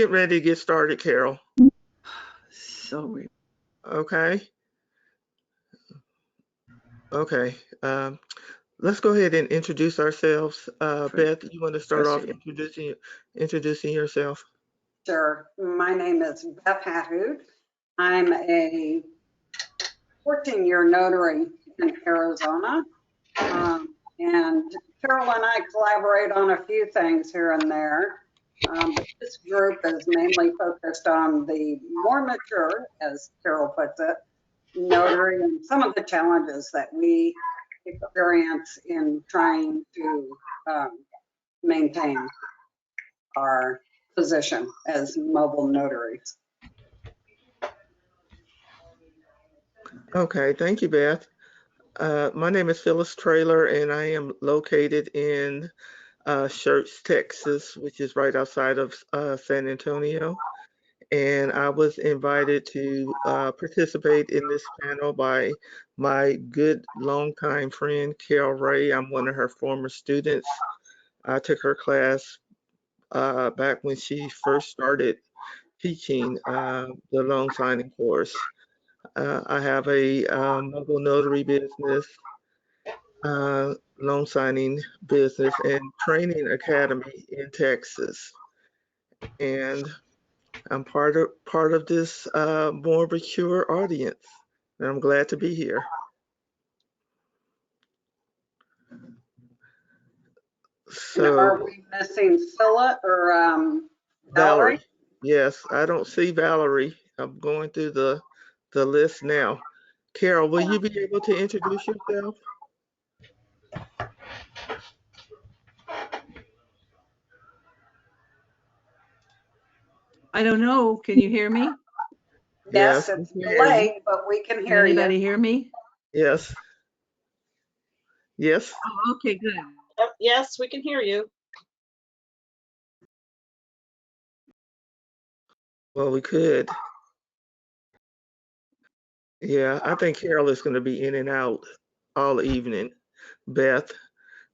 Get ready to get started, Carol. Sorry. Okay. Okay. Let's go ahead and introduce ourselves. Beth, you want to start off introducing yourself? Sure. My name is Beth Hathoot. I'm a 14-year notary in Arizona. And Carol and I collaborate on a few things here and there. But this group is mainly focused on the more mature, as Carol puts it, notary and some of the challenges that we experience in trying to maintain our position as mobile notaries. Okay, thank you, Beth. My name is Phyllis Traylor, and I am located in Schertz, Texas, which is right outside of San Antonio. And I was invited to participate in this panel by my good longtime friend, Carol Ray. I'm one of her former students. I took her class back when she first started teaching the loan signing course. I have a mobile notary business, loan signing business, and training academy in Texas. And I'm part of this more mature audience, and I'm glad to be here. So, are we missing Phyllis or Valerie? Yes, I don't see Valerie. I'm going through the list now. Carol, will you be able to introduce yourself? I don't know. Can you hear me? Yes, it's delayed, but we can hear you. Can anybody hear me? Yes. Yes. Oh, okay, good. Yes, we can hear you. Well, we could. Yeah, I think Carol is going to be in and out all evening, Beth.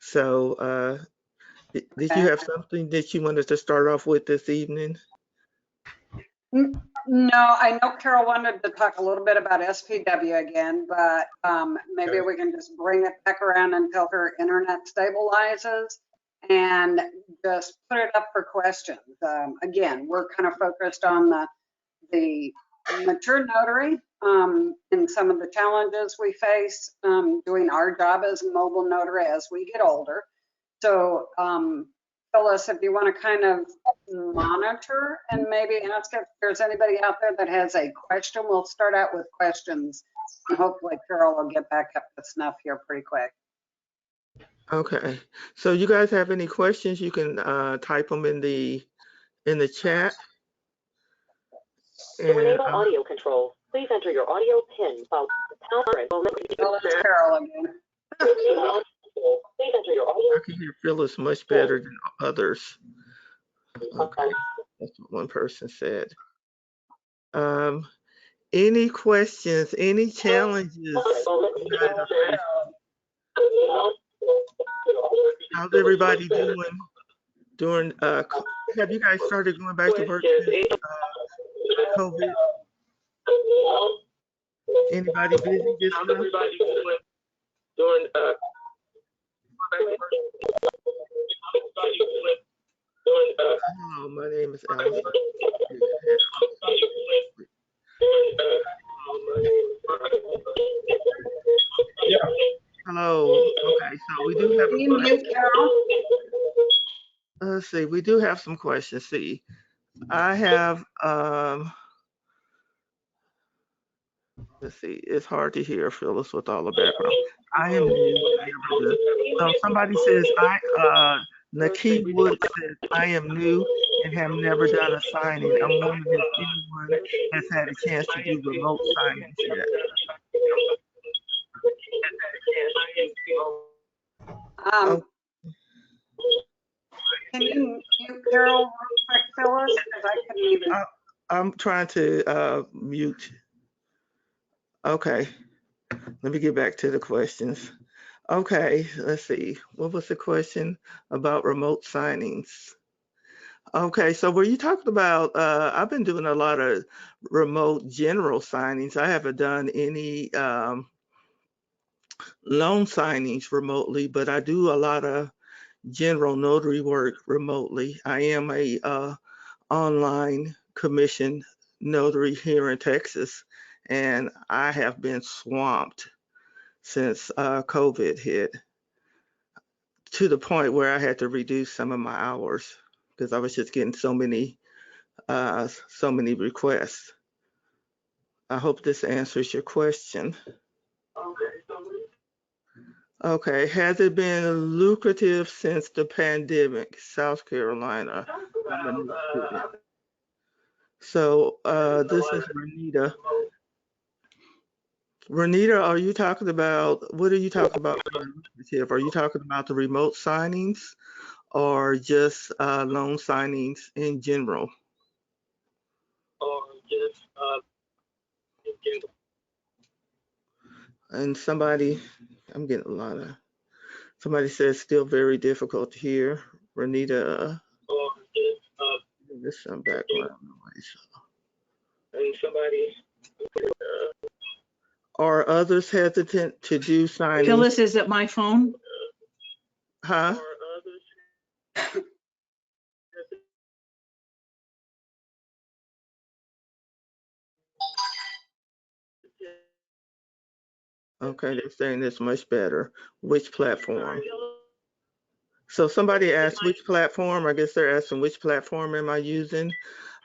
So, did you have something that you wanted to start off with this evening? No, I know Carol wanted to talk a little bit about SPW again, but maybe we can just bring it back around until her internet stabilizes and just put it up for questions. Again, we're kind of focused on the mature notary and some of the challenges we face doing our job as a mobile notary as we get older. So Phyllis, if you want to kind of monitor and maybe ask if there's anybody out there that has a question, we'll start out with questions. And hopefully Carol will get back up to snuff here pretty quick. Okay. So you guys have any questions, you can type them in the chat. To enable audio control, please enter your audio PIN followed by the pound sign. Oh, it's Carol again. I can hear Phyllis much better than others. Okay, that's what one person said. Any questions, any challenges you guys are facing? How's everybody doing during, have you guys started going back to work since COVID? Anybody busy this month? Hello, my name is Alice. Hello. Okay, so we do have a question. Let's see, we do have some questions. See, I have let's see, it's hard to hear Phyllis with all the background. I am new. So somebody says Naki Wood says I am new and have never done a signing. I'm wondering if anyone has had a chance to do remote signings yet. Can you mute Carol real quick, Phyllis? Because I couldn't even. I'm trying to mute. Okay, let me get back to the questions. Okay, let's see. What was the question about remote signings? Okay, so were you talking about, I've been doing a lot of remote general signings. I haven't done any loan signings remotely, but I do a lot of general notary work remotely. I am a online commissioned notary here in Texas, and I have been swamped since COVID hit, to the point where I had to reduce some of my hours because I was just getting so many requests. I hope this answers your question. Okay, has it been lucrative since the pandemic? South Carolina. I'm a new student. So this is Renita. Renita, are you talking about, what are you talking about for lucrative? Are you talking about the remote signings or just loan signings in general? And somebody, I'm getting a lot of, somebody says still very difficult to hear. Renita, there's some background noise. And somebody, are others hesitant to do signings? Phyllis, is it my phone? Huh? Okay, they're saying it's much better. Which platform? So somebody asked which platform. I guess they're asking which platform am I using?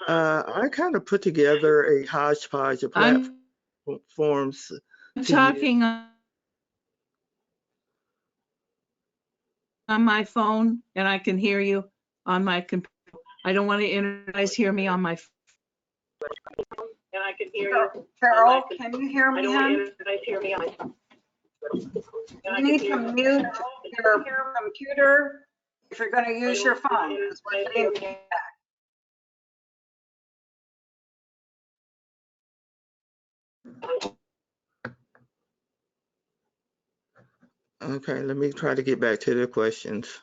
I kind of put together a hodgepodge of I'm platforms to use. talking on my phone and I can hear you on my computer. I don't want to you guys hear me on my phone. And I can hear you. Carol, can you hear me, hon? You You need to mute your computer if you're going to use your phone. 'Cause we're getting feedback. Okay, let me try to get back to the questions.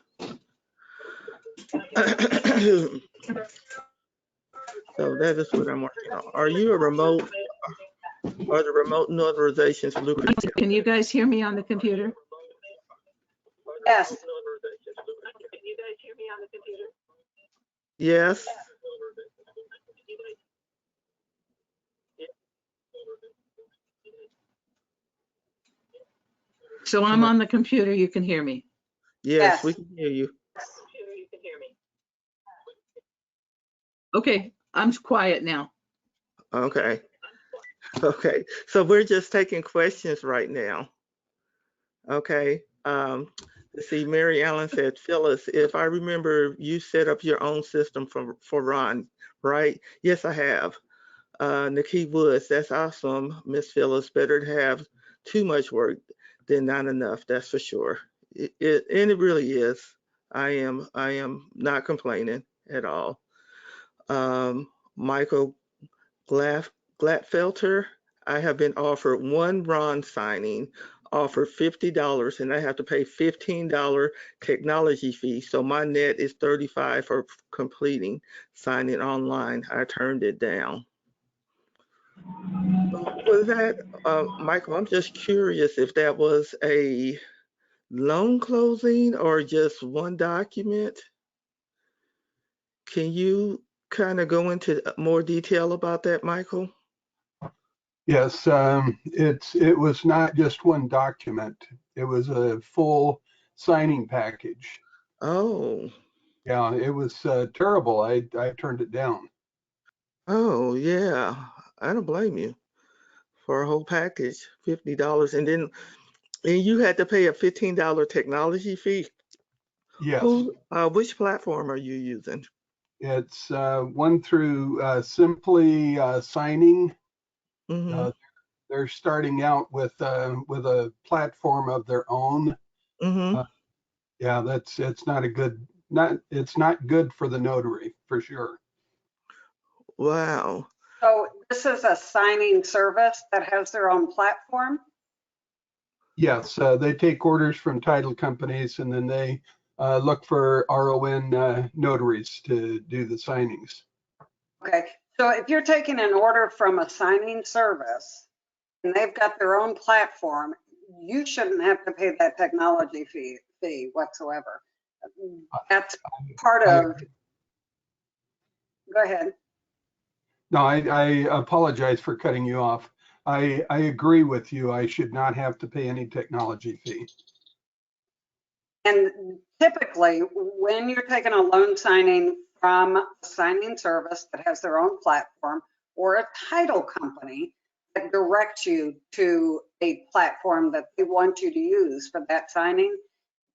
So that is what I'm working on. Are you a remote, are the remote notarizations lucrative? Can you guys hear me on the computer? Yes. Can you guys hear me on the computer? Yes. So I'm on the computer, you can hear me. Yes, we can hear you. You can hear me. Okay, I'm quiet now. Okay. Okay. So we're just taking questions right now. Okay. Let's see, Mary Ellen said, Phyllis, if I remember, you set up your own system for Ron, right? Yes, I have. Nikki Woods, that's awesome, Miss Phyllis. Better to have too much work than not enough, that's for sure. And it really is. I am not complaining at all. Michael Gladfelter, I have been offered one Ron signing, offered $50, and I have to pay $15 technology fee. So my net is $35 for completing signing online. I turned it down. Was that, Michael, I'm just curious if that was a loan closing or just one document. Can you kind of go into more detail about that, Michael? Yes, it was not just one document. It was a full signing package. Oh, Yeah, it was terrible. I turned it down. oh yeah. I don't blame you for a whole package, $50, and you had to pay a $15 technology fee. Yes, Which platform are you using? it's one through Simply Signing. Mm-hmm. They're starting out with a platform of their own. Mm-hmm. Yeah, it's not good for the notary for sure. Wow. So this is a signing service that has their own platform? Yes, they take orders from title companies and then they look for RON notaries to do the signings. Okay, so if you're taking an order from a signing service and they've got their own platform, you shouldn't have to pay that technology fee whatsoever. That's part of, go ahead. No, I apologize for cutting you off. I agree with you. I should not have to pay any technology fee. And typically, when you're taking a loan signing from a signing service that has their own platform or a title company that directs you to a platform that they want you to use for that signing,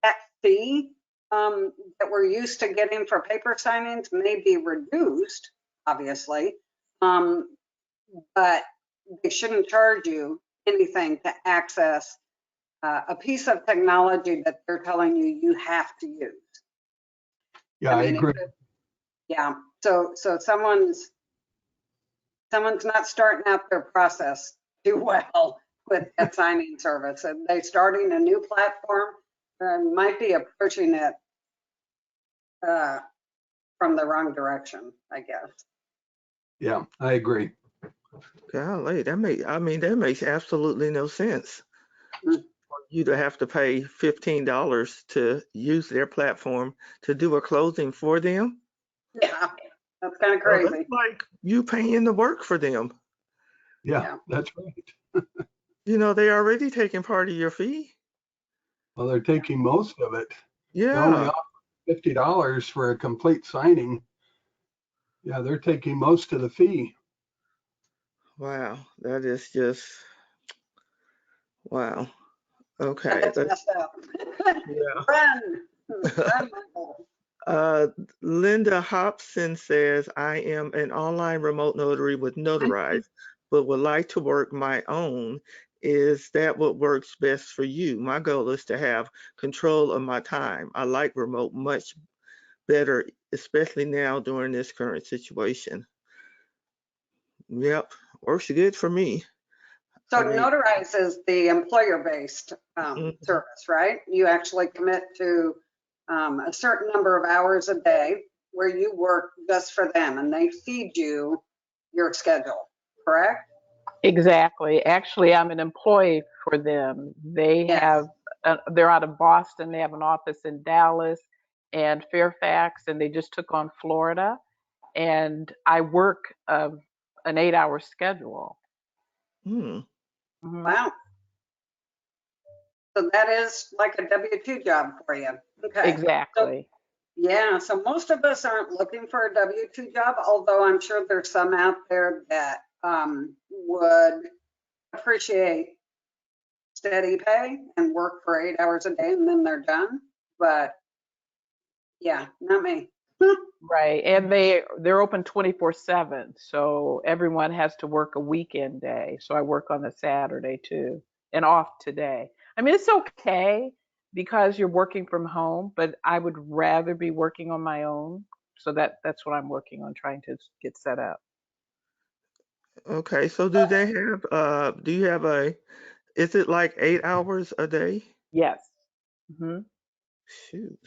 that fee that we're used to getting for paper signings may be reduced, obviously, but they shouldn't charge you anything to access a piece of technology that they're telling you you have to use. Yeah, I agree. Yeah, so someone's not starting out their process too well with that signing service. And they starting a new platform might be approaching it from the wrong direction, I guess. Yeah, I agree. Golly, that makes absolutely no sense. Mm. For you to have to pay $15 to use their platform to do a closing for them. Yeah, that's kind of Well, crazy. that's like you paying the work for them. Yeah, that's right. You know, they already taking part of your fee. Well, they're taking most of it. They only Yeah. offer $50 for a complete signing. Yeah, they're taking most of the fee. Wow. That is just, wow. Okay. That's messed up. Yeah. Run, Michael. Linda Hobson says, I am an online remote notary with Notarize, but would like to work my own. Is that what works best for you? My goal is to have control of my time. I like remote much better, especially now during this current situation. Yep, works good for me. So I mean, Notarize is the employer-based mhm. service, right? You actually commit to a certain number of hours a day where you work just for them and they feed you your schedule, correct? Exactly. Actually, I'm an employee for them. They Yes. have, they're out of Boston. They have an office in Dallas and Fairfax, and they just took on Florida. And I work an 8-hour schedule. Hmm. Mhm. Wow. So that is like a W-2 job for you. Okay. Exactly. Yeah, so most of us aren't looking for a W-2 job, although I'm sure there's some out there that would appreciate steady pay and work for 8 hours a day and then they're done. But yeah, not me. Right. And they're open 24/7. So everyone has to work a weekend day. So I work on a Saturday too and off today. I mean, it's okay because you're working from home, but I would rather be working on my own. So that's what I'm working on trying to get set up. Okay, so do they have do you have is it like 8 hours a day? Yes. Hmm. Shoot.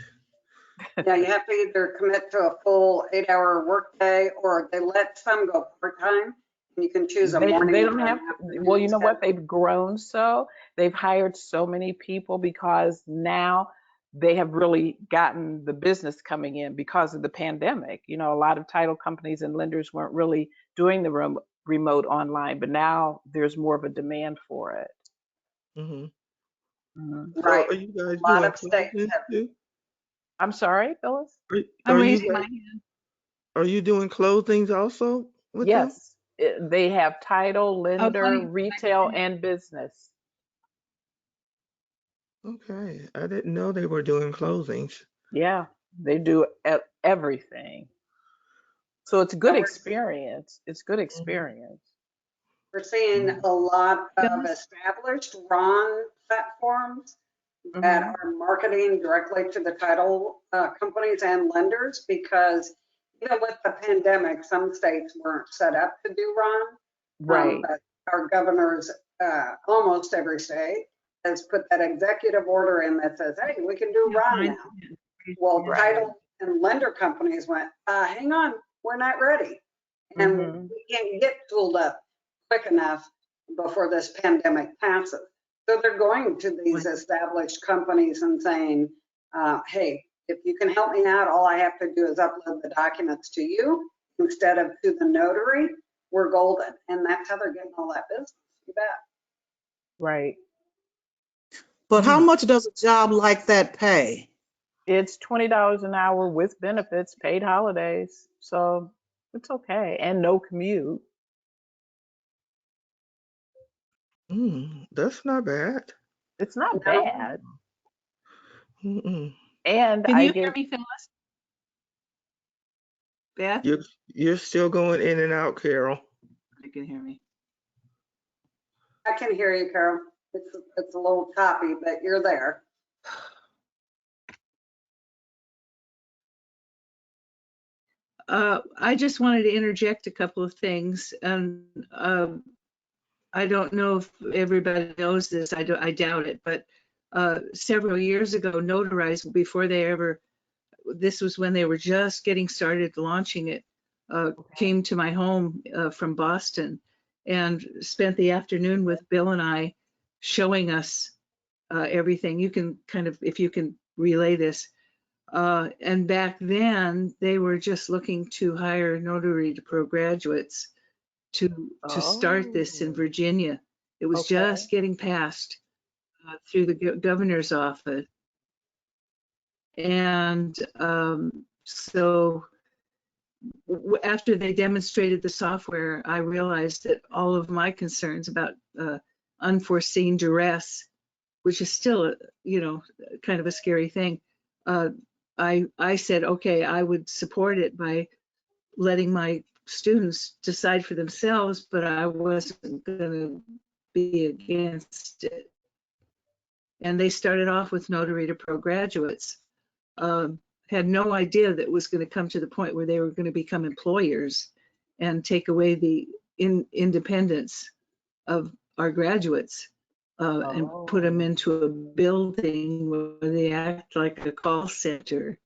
Yeah, you have to either commit to a full 8-hour workday or they let some go part-time and you can choose a morning. They don't or an have, afternoon well, you know what? schedule. They've grown so. They've hired so many people because now they have really gotten the business coming in because of the pandemic. You know, a lot of title companies and lenders weren't really doing the remote online, but now there's more of a demand for it. Hmm. Mhm. So Right. are you guys A lot doing of states closings have. too? I'm sorry, Phyllis? I'm Are you raising my guys hand. are you doing closings also with them? Yes. They have title, Oh, lender, retail, and business. Okay, I didn't know they were doing closings. Yeah, they do everything. So it's good experience. It's good Mhm. experience. We're seeing Mhm. a lot of Phyllis? established RON platforms that Hmm. are marketing directly to the title companies and lenders because even with the pandemic, some states weren't set up to do RON. Right. But our governors, almost every state, has put that executive order in that says, hey, we can do Yeah, RON mine. now. Well, Right. title and lender companies went, hang on, we're not ready. And Mhm. we can't get tooled up quick enough before this pandemic passes. So they're going to these established companies and saying, hey, if you can help me out, all I have to do is upload the documents to you instead of to the notary. We're golden. And that's how they're getting all that business. You bet. Right. But how much does a job like that pay? It's $20 an hour with benefits, paid holidays. So it's okay. And no commute. That's not bad. It's not No. bad. Mm-mm. And Can I you hear get, me, Phyllis? Beth? You're still going in and out, Carol. You can hear me. I can hear you, Carol. It's a little choppy, but you're there. I just wanted to interject a couple of things. I don't know if everybody knows this. I doubt it, but several years ago, Notarize, before they ever, this was when they were just getting started launching it, came to my home from Boston and spent the afternoon with Bill and I showing us everything. You can kind of, if you can relay this. And back then, they were just looking to hire Notary Pro graduates to start this in oh, Virginia. It was okay. just getting passed through the governor's office. And so after they demonstrated the software, I realized that all of my concerns about unforeseen duress, which is still, kind of a scary thing, I said, okay, I would support it by letting my students decide for themselves, but I wasn't going to be against it. And they started off with Notary to Pro graduates. Had no idea that it was going to come to the point where they were going to become employers and take away the independence of our graduates and put them Oh, into a building where they act like a call center.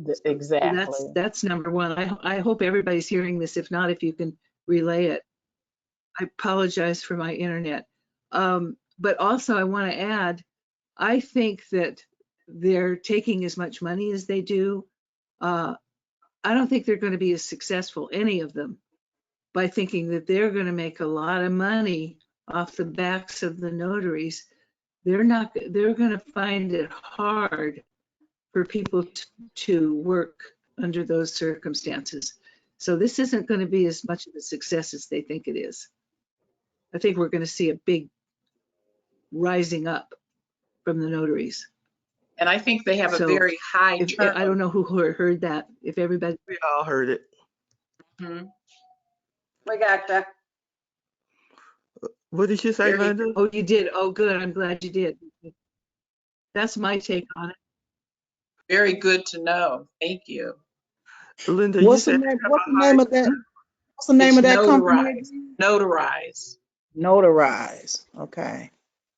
So exactly. that's number one. I hope everybody's hearing this. If not, if you can relay it. I apologize for my internet. But also I want to add, I think that they're taking as much money as they do. I don't think they're going to be as successful, any of them, by thinking that they're going to make a lot of money off the backs of the notaries. They're going to find it hard for people to work under those circumstances. So this isn't going to be as much of a success as they think it is. I think we're going to see a big rising up from the notaries. And I think they have a So very high I don't turnover. know who heard that. If everybody, We all heard it. Mhm. We got you. What did you say, Very, Linda? oh, you did. Oh, good. I'm glad you did. That's my take on it. very good to know. Thank you. Linda, you What's the said name? they have What's a the high. name of that? What's the name It's of that company notarized. again? Notarize. Notarize. Okay.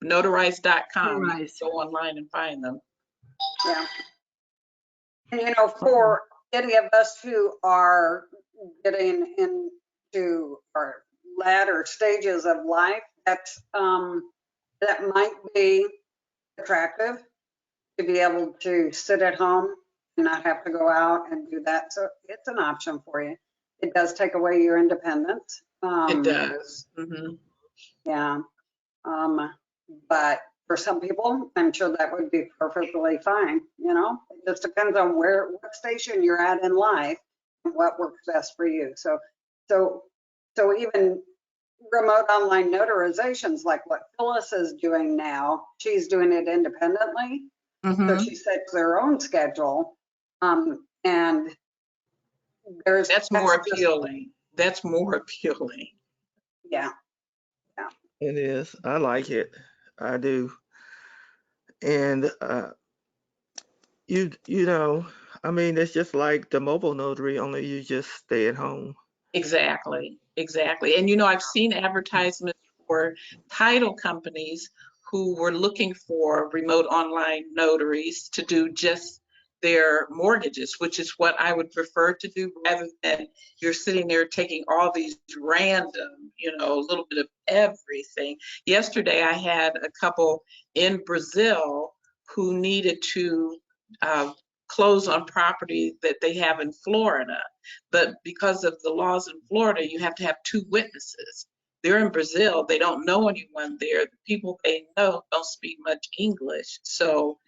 Notarize.com. You can Notarize. go online and find them. Yeah. And for any of us who are getting into our latter stages of life, that might be attractive to be able to sit at home and not have to go out and do that. So it's an option for you. It does take away your independence. It does. Hmm. Yeah. But for some people, I'm sure that would be perfectly fine. It just depends on what station you're at in life and what works best for you. So even remote online notarizations, like what Phyllis is doing now, she's doing it independently. So she sets her own schedule. And That's more appealing. That's more appealing. Yeah. It is. I like it. I do. And I mean, it's just like the mobile notary, only you just stay at home. Exactly. Exactly. And I've seen advertisements for title companies who were looking for remote online notaries to do just their mortgages, which is what I would prefer to do rather than you're sitting there taking all these random, a little bit of everything. Yesterday, I had a couple in Brazil who needed to close on property that they have in Florida. But because of the laws in Florida, you have to have 2 witnesses. They're in Brazil. They don't know anyone there. The people they know don't speak much English. So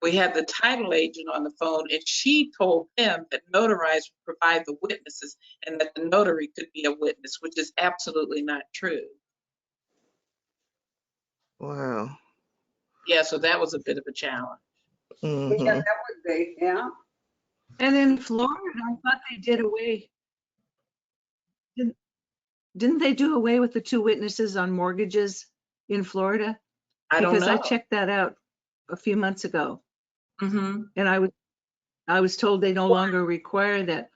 we had the title agent on the phone, and she told them that notarized would provide the witnesses and that the notary could be a witness, which is absolutely not true. Wow. Yeah, so that was a bit of a challenge. Yeah, Mm-hmm. that would be, yeah. And in Florida, I thought they did away. Didn't they do away with the 2 witnesses on mortgages in Florida? I don't Because know. I checked that out a few months ago, Mm-hmm. and I was told they no longer require that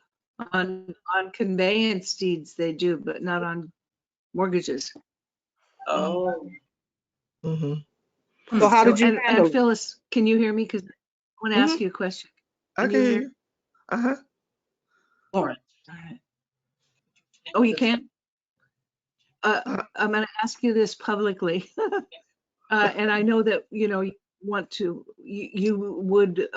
on conveyance deeds. They do, but not on mortgages. Oh. Mm-hmm. So how So, did you handle and it? Phyllis, can you hear me? Because I want to ask Mm-hmm. you a question. I can hear you. Uh-huh. Lauren. All right. Oh, you can? Uh, I'm going to ask you this publicly. And I know that, you want to, you would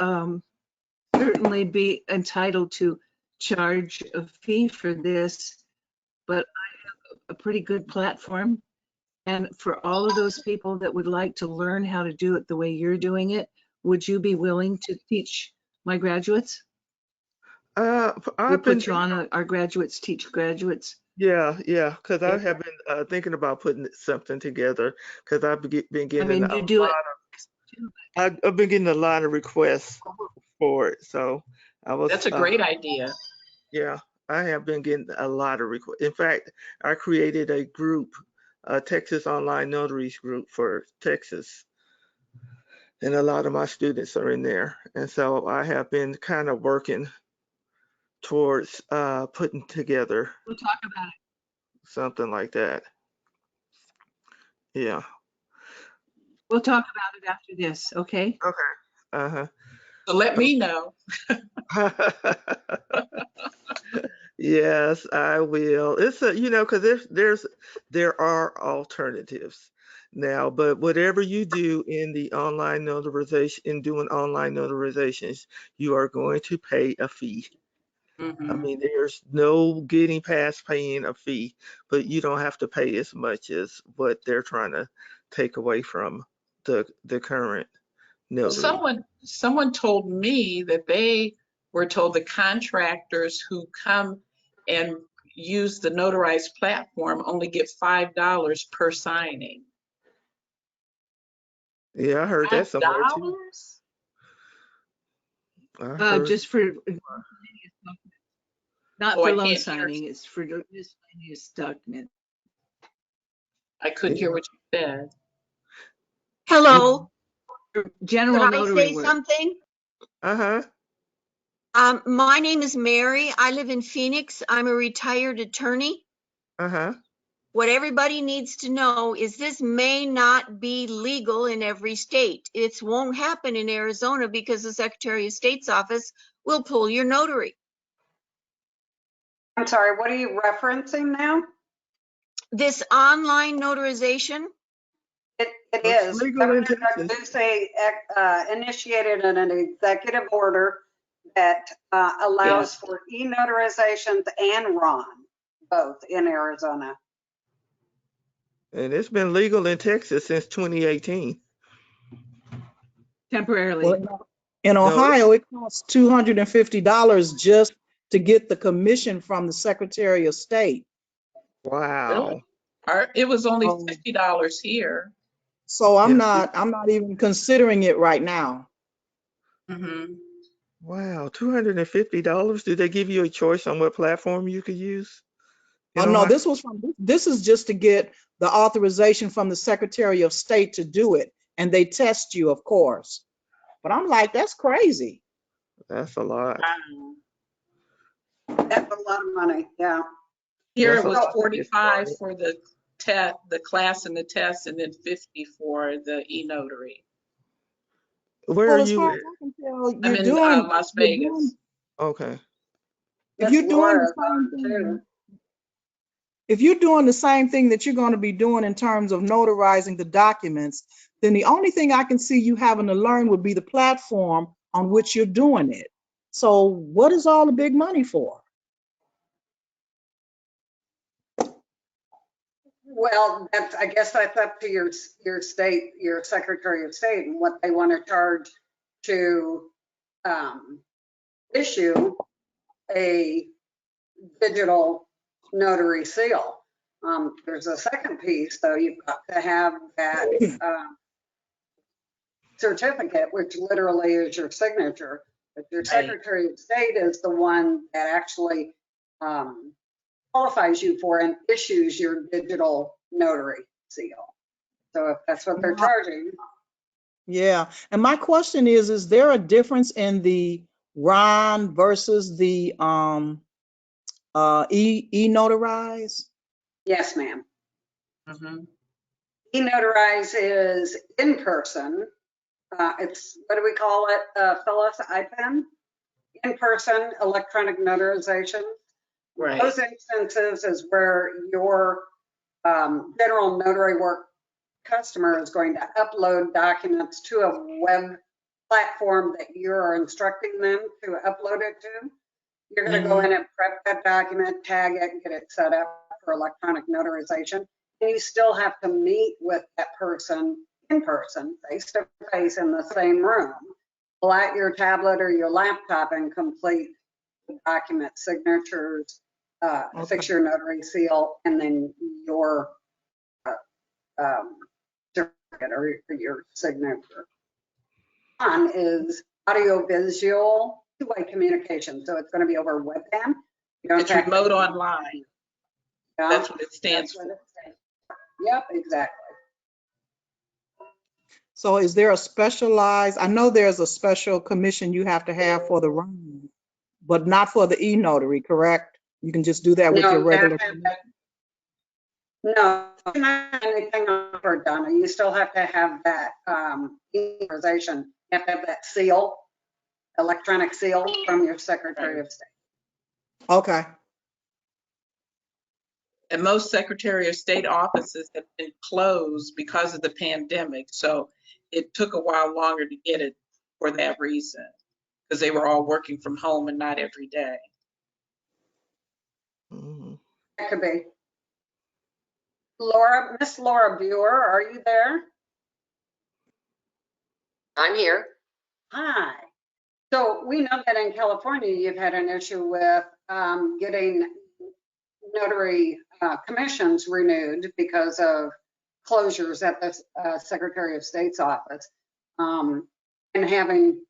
certainly be entitled to charge a fee for this, but I have a pretty good platform. And for all of those people that would like to learn how to do it the way you're doing it, would you be willing to teach my graduates? We I've been, put you on our graduates teach graduates. yeah, because I Yeah. have been thinking about putting something together because I've been I getting mean, a you do it. lot I've been getting a lot of requests for it. So I was, That's a great idea. yeah, I have been getting a lot of requests. In fact, I created a group, a Texas Online Notaries group for Texas. And a lot of my students are in there. And so I have been kind of working towards putting together We'll talk about it. something like that. Yeah. We'll talk about it after this, okay? Okay. Uh-huh. So let me know. Yes, I will. It's because there are alternatives now, but whatever you do in the online notarization, in doing online notarizations, you are going to pay a fee. I Mm-hmm. mean, there's no getting past paying a fee, but you don't have to pay as much as what they're trying to take away from the current notary. Someone told me that they were told the contractors who come and use the notarized platform only get $5 per signing. Yeah, I heard that somewhere too. $5? I heard. Just for, not Oh, for I loan can't hear. signing, it's for miscellaneous document. I couldn't hear what you said. Hello, General could I notary say work. something? Uh-huh. My name is Mary. I live in Phoenix. I'm a retired attorney. Uh-huh. What everybody needs to know is this may not be legal in every state. It won't happen in Arizona because the Secretary of State's office will pull your notary. I'm sorry, what are you referencing now? This online notarization, It It's is. legal in Governor Texas. Ducey initiated an executive order that allows for e-notarizations and RON, both in Arizona. And it's been legal in Texas since 2018. Temporarily. Well, in No, Ohio, it costs $250 just to get the commission from the Secretary of State. wow. It was only Um, $50 here. So Yeah. I'm not even considering it right now. Mm-hmm. Wow, $250. Did they give you a choice on what platform you could use? Oh no, this is just to get the authorization from the Secretary of State to do it, and they test you, of course. But I'm like, that's crazy. That's a lot. That's a lot of money, yeah. Here That's it a was lot to get 45 started. for the class and the test, and then 50 for the e-notary. Where are Well, as you far at? as I can tell, I'm in Las Vegas. Okay. if Miss you're doing the Laura's same on thing, too. if you're doing the same thing that you're going to be doing in terms of notarizing the documents, then the only thing I can see you having to learn would be the platform on which you're doing it. So what is all the big money for? Well, I guess that's up to your state, your Secretary of State, and what they want to charge to issue a digital notary seal. There's a second piece, though. You've got to have that certificate, which literally is your signature. But your Secretary of State is the one that actually qualifies you for and issues your digital notary seal. So if that's what they're charging. Yeah, and my question is there a difference in the RON versus the e-notarize? Yes, ma'am. Mhm. E-notarize is in person. It's, what do we call it, Phyllis? IPEN? In-person electronic notarization. Right. Those instances is where your general notary work customer is going to upload documents to a web platform that you're instructing them to upload it to. You're going to go in and prep that document, tag it, and get it set up for electronic notarization. And you still have to meet with that person in person, face to face in the same room. Pull out your tablet or your laptop and complete the document signatures, affix your notary seal, and then your certificate or your signature. One is audio visual two-way communication. So it's going to be over webcam. You don't It's have to- remote online. Yeah, That's what it stands that's what for. it says. Yep, exactly. So is there a specialized, I know there's a special commission you have to have for the RON, but not for the e-notary, correct? You can just do that with your No, you have regular. to have that. No, not anything over Donna. You still have to have that authorization. You have to have that seal, electronic seal from your Secretary of State. Okay. And most Secretary of State offices have been closed because of the pandemic. So it took a while longer to get it for that reason, because they were all working from home and not every day. Mhm. That could be. Laura, Miss Laura Buer, are you there? I'm here. Hi. So we know that in California, you've had an issue with getting notary commissions renewed because of closures at the Secretary of State's office, and having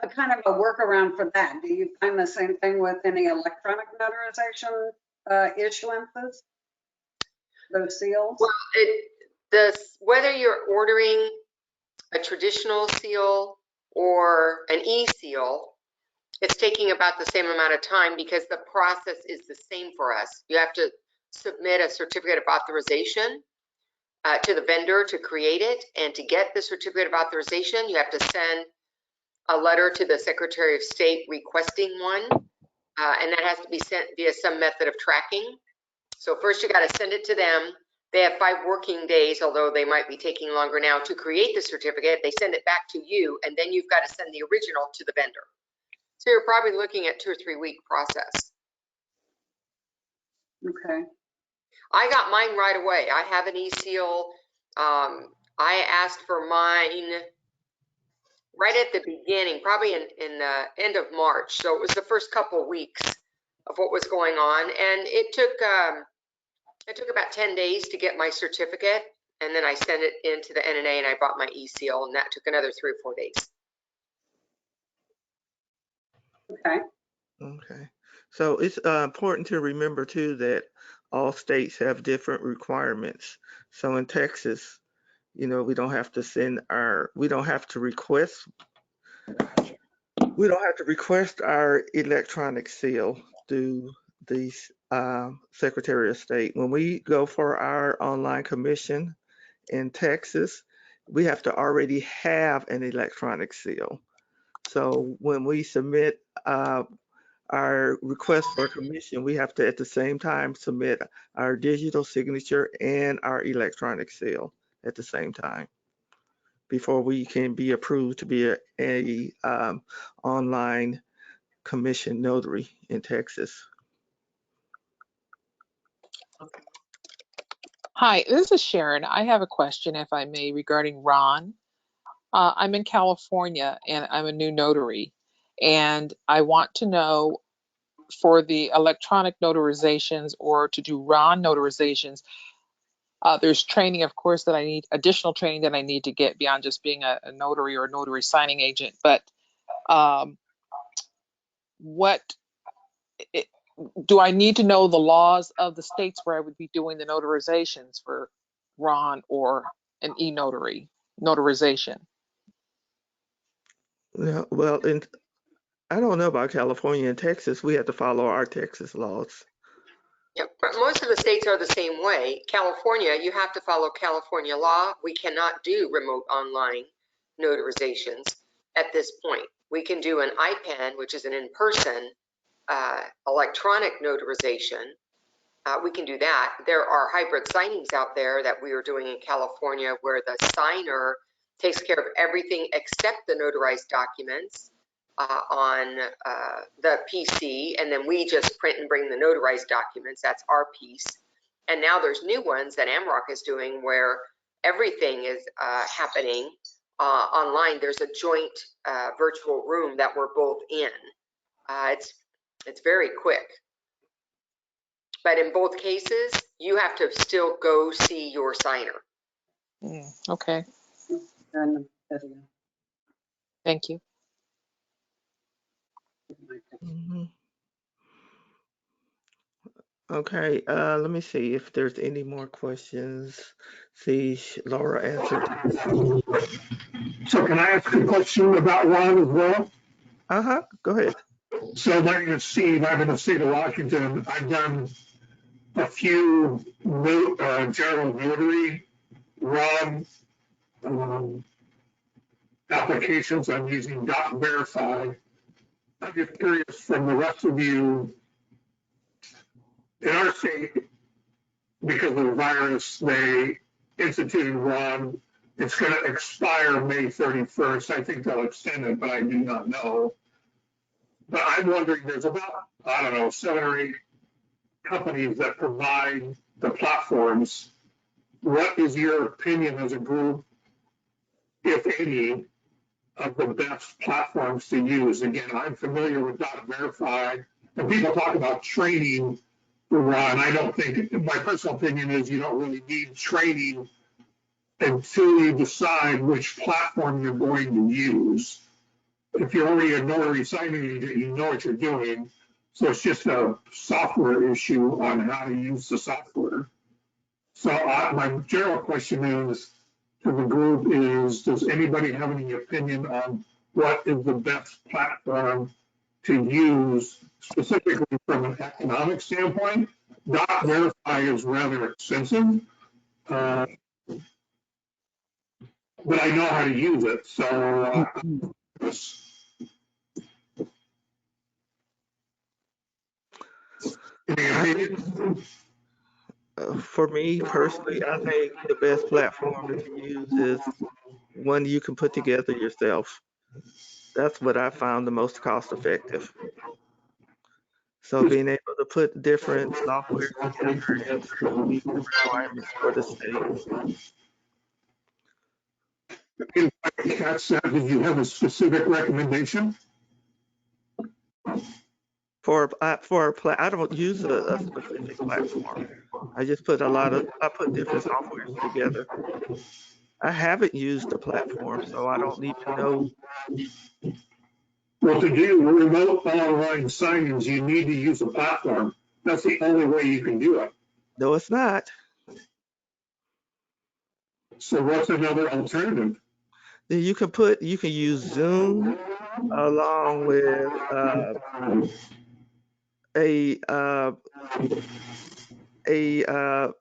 a kind of a workaround for that. Do you find the same thing with any electronic notarization issuances? Those seals? Well, whether you're ordering a traditional seal or an e-seal, it's taking about the same amount of time because the process is the same for us. You have to submit a certificate of authorization to the vendor to create it, and to get the certificate of authorization, you have to send a letter to the Secretary of State requesting one, and that has to be sent via some method of tracking. So first you got to send it to them. They have 5 working days, although they might be taking longer now, to create the certificate. They send it back to you, and then you've got to send the original to the vendor. So you're probably looking at 2 or 3 week process. Okay. I got mine right away. I have an e-seal. I asked for mine right at the beginning, probably in the end of March. So it was the first couple of weeks of what was going on, and it took about 10 days to get my certificate, and then I sent it into the NNA and I bought my e-seal, and that took another 3 or 4 days. Okay. Okay. So it's important to remember too that all states have different requirements. So in Texas, we don't have to we don't have to request our electronic seal through the Secretary of State. When we go for our online commission in Texas, we have to already have an electronic seal. So when we submit our request for commission, we have to at the same time submit our digital signature and our electronic seal at the same time before we can be approved to be a online commission notary in Texas. Hi, this is Sharon. I have a question, if I may, regarding Ron. I'm in California and I'm a new notary, and I want to know for the electronic notarizations or to do Ron notarizations, there's training, of course, that I need, additional training that I need to get beyond just being a notary or a notary signing agent. But what do I need to know the laws of the states where I would be doing the notarizations for Ron or an e-notary notarization? Yeah, well, I don't know about California and Texas. We have to follow our Texas laws. Yep, but most of the states are the same way. California, you have to follow California law. We cannot do remote online notarizations at this point. We can do an IPAN, which is an in-person electronic notarization. We can do that. There are hybrid signings out there that we are doing in California where the signer takes care of everything except the notarized documents on the PC, and then we just print and bring the notarized documents. That's our piece. And now there's new ones that AMROC is doing where everything is happening online. There's a joint virtual room that we're both in. It's very quick. But in both cases, you have to still go see your signer. Okay, thank you. Mhm. Okay, let me see if there's any more questions. See, Laura answered. So can I ask a question about Ron as well? Go ahead. So my name is Steve. I'm in the state of Washington. I've done a few general notary Ron applications. I'm using .verify. I'm just curious from the rest of you, in our state, because of the virus, they instituted Ron. It's going to expire May 31st. I think they'll extend it, but I do not know. But I'm wondering, there's about, I don't know, 7 or 8 companies that provide the platforms. What is your opinion as a group, if any, of the best platforms to use? Again, I'm familiar with .verify, and people talk about training for Ron. I don't think, my personal opinion is you don't really need training until you decide which platform you're going to use. If you're already a notary signing agent, you know what you're doing. So it's just a software issue on how to use the software. So my general question is to the group is, does anybody have any opinion on what is the best platform to use specifically from an economic standpoint? .verify is rather expensive, but I know how to use it. So For me personally, I think the best platform to use is one you can put together yourself. That's what I found the most cost effective. So being able to put different software together and still meet the requirements for the state. That said, do you have a specific recommendation? I don't use a specific platform. I just put I put different softwares together. I haven't used a platform, so I don't even know. Well, to do remote online signings, you need to use a platform. That's the only way you can do it. No, it's not. So what's another alternative? Then you can use Zoom along with a a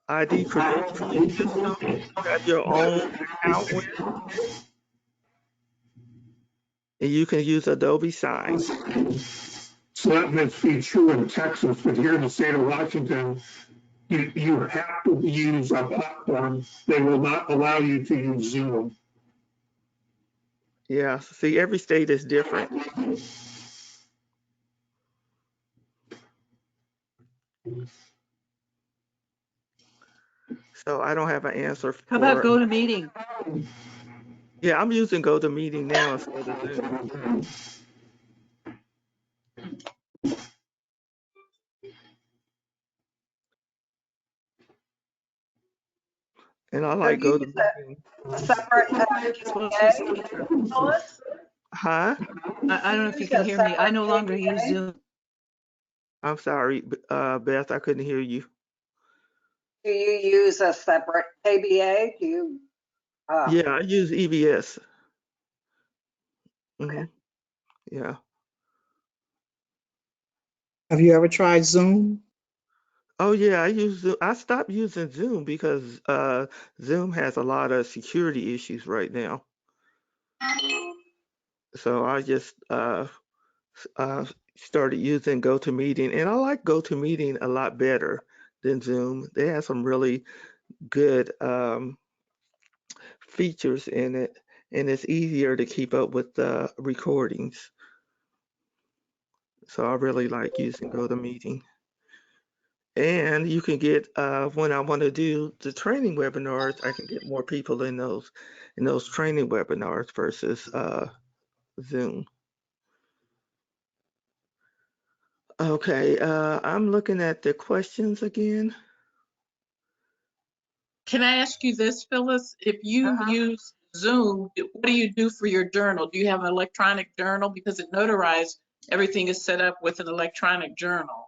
ID credentialing system you have your own account with, and you can use Adobe Sign. So that must be true in Texas, but here in the state of Washington, you have to use a platform. They will not allow you to use Zoom. Yeah, see, every state is different. So I don't have an answer How about for. GoToMeeting? Yeah, I'm using GoToMeeting now instead of Zoom. And I So like you use GoToMeeting. a separate Well, she's, KBA, Phyllis? Huh? I don't know if you Use can a hear me. I separate no longer use KBA? Zoom. I'm sorry, Beth, I couldn't hear you. Do you use a separate KBA? Do you? Yeah, I use EBS. Okay. Yeah. Have you ever tried Zoom? Oh yeah, I use Zoom. I stopped using Zoom because Zoom has a lot of security issues right now. So I just started using GoToMeeting, and I like GoToMeeting a lot better than Zoom. They have some really good features in it, and it's easier to keep up with the recordings. So I really like using GoToMeeting. And you can get when I want to do the training webinars, I can get more people in those training webinars versus Zoom. Okay, I'm looking at the questions again. Can I ask you this, Phyllis? If you use Zoom, what do you do for your journal? Do you have an electronic journal? Because at Notarize, everything is set up with an electronic journal.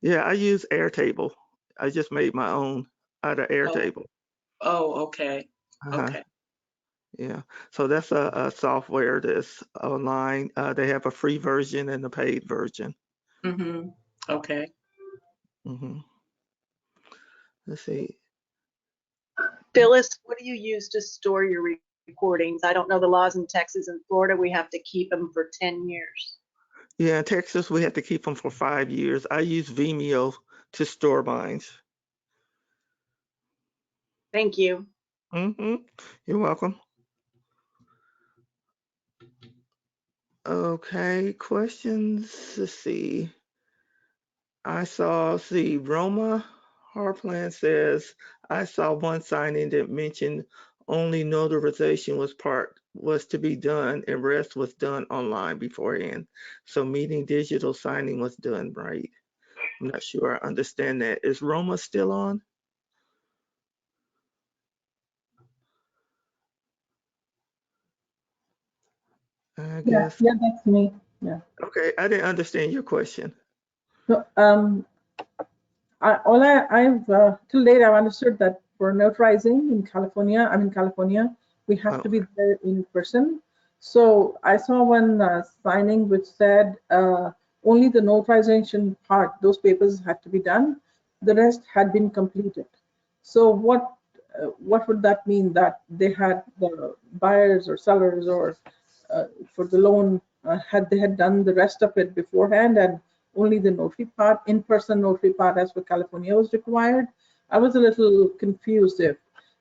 Yeah, I use Airtable. I just made my own out of Airtable. Oh, okay. Okay. Yeah, so that's a software that's online. They have a free version and a paid version. Mm-hmm. Okay. hmm Let's see. Phyllis, what do you use to store your recordings? I don't know the laws in Texas and Florida. We have to keep them for 10 years. Yeah, in Texas, we have to keep them for 5 years. I use Vimeo to store mine. Thank you. You're welcome. Okay, questions. Let's see. Roma Harplan says, I saw one signing that mentioned only notarization was to be done and rest was done online beforehand. So meaning digital signing was done right. I'm not sure I understand that. Is Roma still on? I guess. Yeah, that's me. Yeah. Okay, I didn't understand your question. So, till date I've understood that for notarizing in California, we have to be there in person. So I saw one signing which said only the notarization part, those papers had to be done. The rest had been completed. So what would that mean? That they had the buyers or sellers or for the loan they had done the rest of it beforehand and only the notary part, in-person notary part as for California was required. I was a little confused if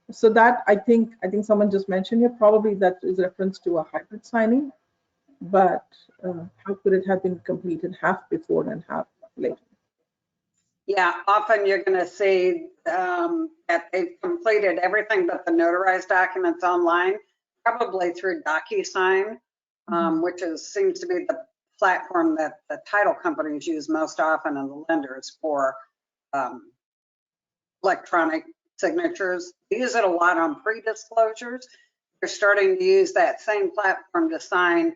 so that I think someone just mentioned here, probably that is reference to a hybrid signing, but how could it have been completed half before and half later? Yeah, often you're going to see that they've completed everything but the notarized documents online, probably through DocuSign, which seems to be the platform that the title companies use most often and the lenders for electronic signatures. They use it a lot on pre-disclosures. They're starting to use that same platform to sign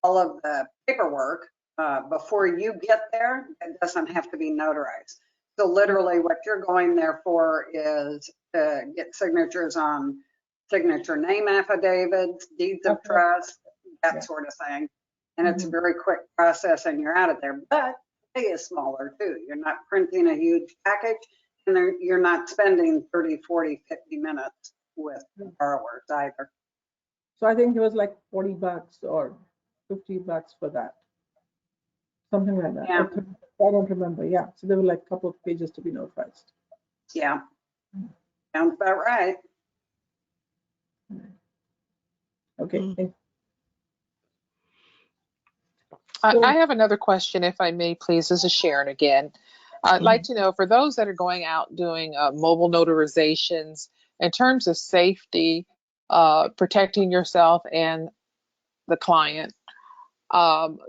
all of the paperwork before you get there. It doesn't have to be notarized. So literally what you're going there for is to get signatures on signature name affidavits, deeds of trust, that sort of thing. And it's a very quick process and you're out of there. But the pay is smaller too. You're not printing a huge package. And you're not spending 30, 40, 50 minutes with borrowers either. So I think it was like $40 or $50 for that. Something like that. Yeah. I don't remember. Yeah. So there were like a couple of pages to be notarized. Yeah. Sounds about right. Okay. Thank I have another question, if I may, please. This is Sharon again. I'd like to know, for those that are going out doing mobile notarizations, in terms of safety, protecting yourself and the client,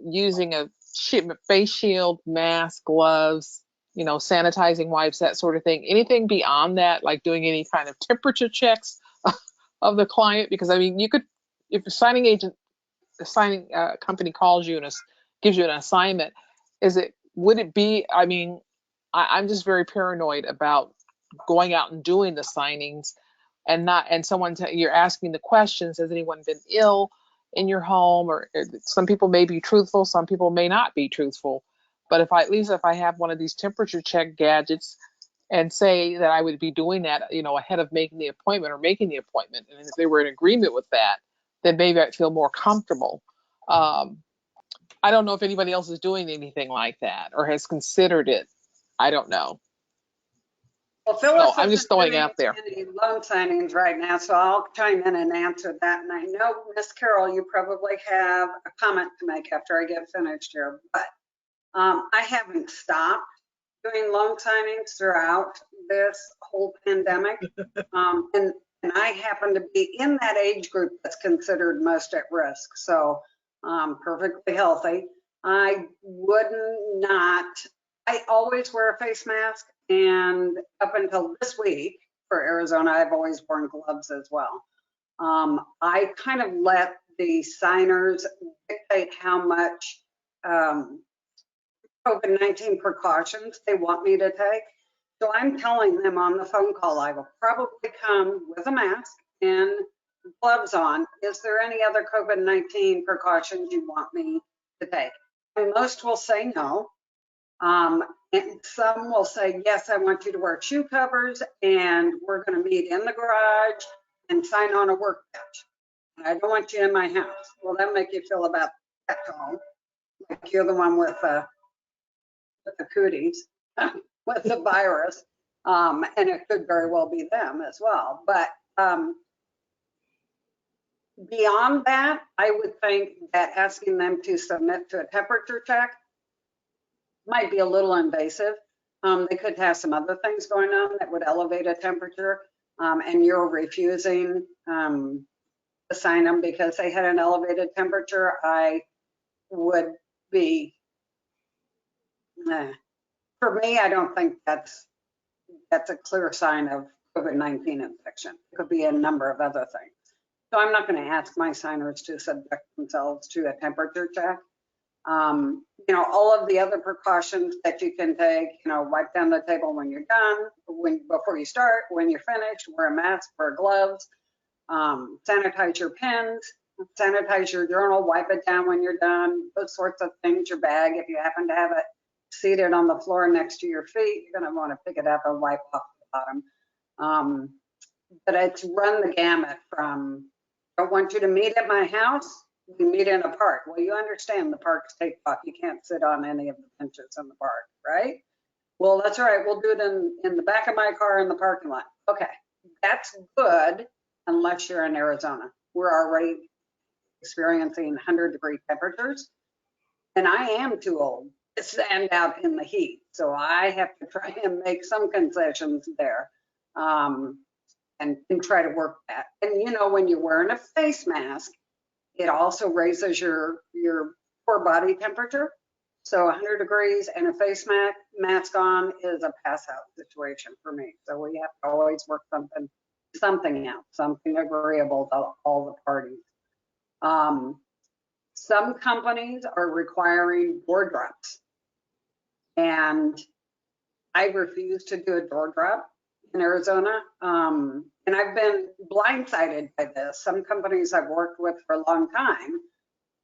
using a face shield, mask, gloves, sanitizing wipes, that sort of thing. Anything beyond that, like doing any kind of temperature checks of the client? Because I mean, you could, if a signing company calls you and gives you an assignment, would it be, I mean, I'm just very paranoid about going out and doing the signings and you're asking the questions, has anyone been ill in your home? Or some people may be truthful, some people may not be truthful. But if I have one of these temperature check gadgets and say that I would be doing that, ahead of making the appointment, and if they were in agreement with that, then maybe I'd feel more comfortable. I don't know if anybody else is doing anything like that or has considered it. I don't know. Well, Phyllis I'm just throwing it out there. Any loan signings right now, so I'll chime in and answer that. And I know, Miss Carol, you probably have a comment to make after I get finished here, but I haven't stopped doing loan signings throughout this whole pandemic. And I happen to be in that age group that's considered most at risk. So perfectly healthy. I always wear a face mask, and up until this week for Arizona, I've always worn gloves as well. I kind of let the signers dictate how much COVID-19 precautions they want me to take. So I'm telling them on the phone call, I will probably come with a mask and gloves on. Is there any other COVID-19 precautions you want me to take? And most will say no. And some will say, yes, I want you to wear shoe covers, and we're going to meet in the garage and sign on a work batch. And I don't want you in my house. Well, that make you feel about that home. Like you're the one with the cooties, with the virus. And it could very well be them as well. But beyond that, I would think that asking them to submit to a temperature check might be a little invasive. They could have some other things going on that would elevate a temperature, and you're refusing to sign them because they had an elevated temperature. I would be, for me, I don't think that's a clear sign of COVID-19 infection. It could be a number of other things. So I'm not going to ask my signers to subject themselves to a temperature check. All of the other precautions that you can take, wipe down the table when you're done, before you start, when you're finished, wear a mask, wear gloves, sanitize your pens, sanitize your journal, wipe it down when you're done, those sorts of things, your bag, if you happen to have it seated on the floor next to your feet, you're going to want to pick it up and wipe off the bottom. But it's run the gamut from, I want you to meet at my house, we meet in a park. Well, you understand the park's taped off. You can't sit on any of the benches in the park, right? Well, that's all right. We'll do it in the back of my car in the parking lot. Okay, that's good unless you're in Arizona. We're already experiencing 100-degree temperatures, and I am too old to stand out in the heat. So I have to try and make some concessions there and try to work that. And when you're wearing a face mask, it also raises your core body temperature. So 100 degrees and a face mask on is a pass out situation for me. So we have to always work something out, something agreeable to all the parties. Some companies are requiring door drops, and I refuse to do a door drop in Arizona. And I've been blindsided by this. Some companies I've worked with for a long time